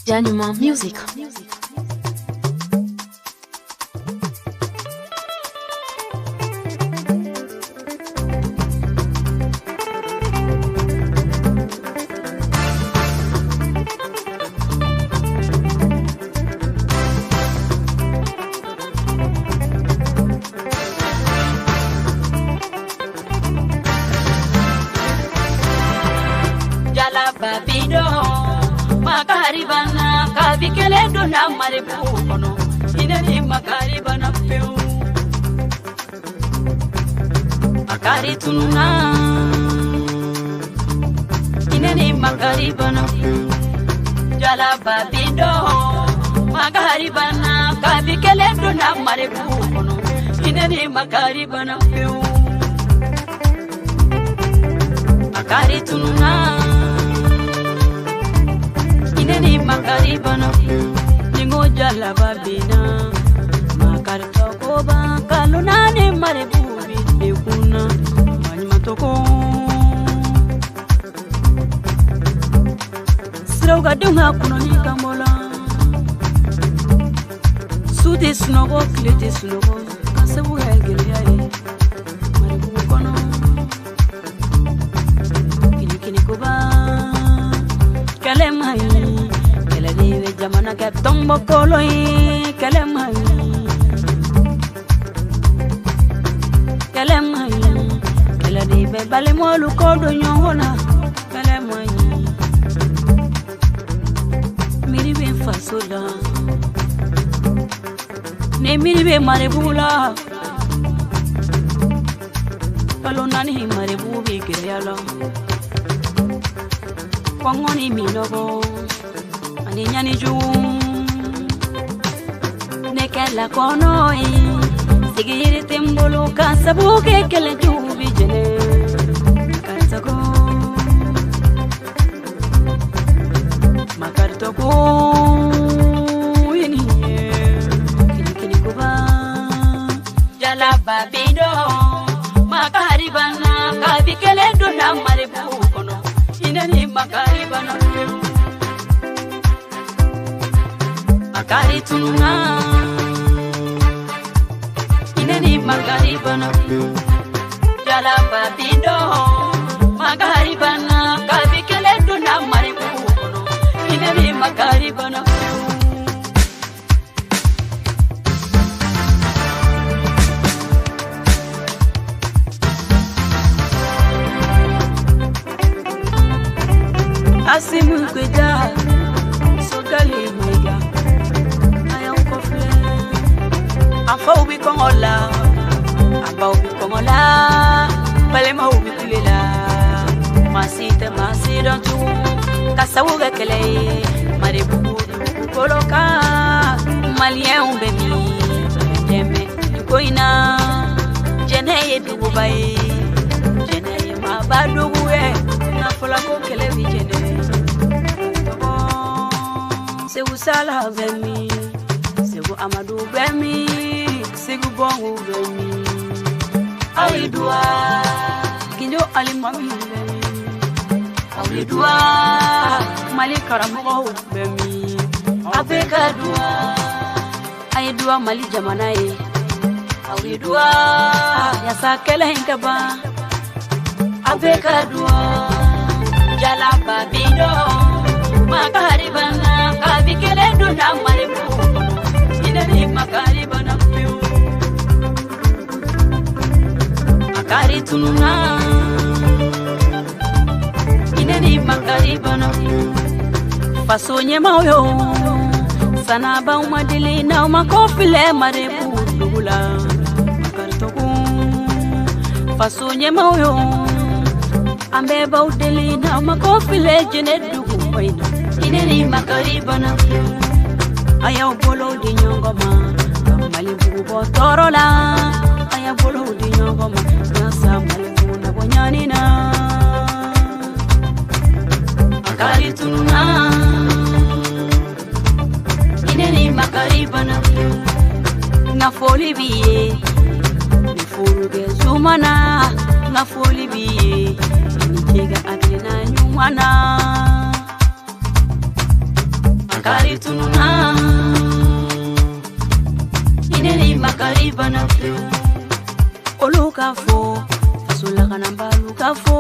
Januma Music. Babido makaribana kabikele dona marebu kono inani makaribana peu akari tununa inani makaribana jala babido makaribana kabikele dona marebu kono inani makaribana peu akari tununa Neni makaribana ningo jala babina makarta koba kaluna ne marebubi dekuna manima toko sroga dunga kuno ni kamola sudi snogo klete snogo kasabu helgeliae marebubi kono kini koba kalemai keladiwe jamana ke tombo koloi kalemai keladiwe balemolu kodo nyona kalemai miribe fasola ne miribe marebula kalonani marebubi kiyala Pongoni minogo Aninyani jum Nekela konoi Sigiri timbulu kasabuke kele jubi jene Makartoko Makartoko Yiniye Kini kuba Jala babido Makaribana Kabikele duna marebu kono Inani makaribana Makari tununa Inani makaribana Jala babido Makaribana Kabikele duna maribu Inani makaribana Asimu kweda Sogali mwega Aya ukofle Afa ubi kongola Aba ubi kongola Palema ubi kulela Masite masirantu Kasawuga kele Maribu Koloka Malien umbemi Jeme Koina Jeneye dugubaye Jeneye mabaduguwe Nafola kokele vijene Segu Salah bemi, Segu Amadou bemi, Segu Bongo bemi. Awidua, Kinjo Alimami bemi. Awidua, Mali Karamogo bemi. Abeka dua, Ayidua Mali Jamanae. Awidua, Yasa Kele Hinkaba. Abeka dua, Jala Babido. Makaribana kabikele duna marebu inani makaribana piu Makari tununa inani makaribana Fasonye mauyo sana ba umadili na umakofile marebu dugula Makaritoku Fasonye mauyo Ambeba udili na umakofile jene dugu waina Ineni makaribana Aya bolo di nyongoma Malibu botorola Aya bolo di nyongoma Nyasa malibu na bonyanina Makari tununa Ineni makaribana Ngafoli biye Nifuruge zumana Ngafoli biye Nitega aglina nyumana makari tununa ineni makari banape olukafo fasulaka namba lukafo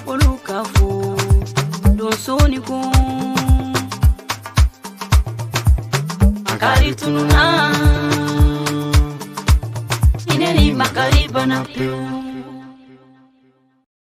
olukafo donsoni ko makari tununa ineni makari banape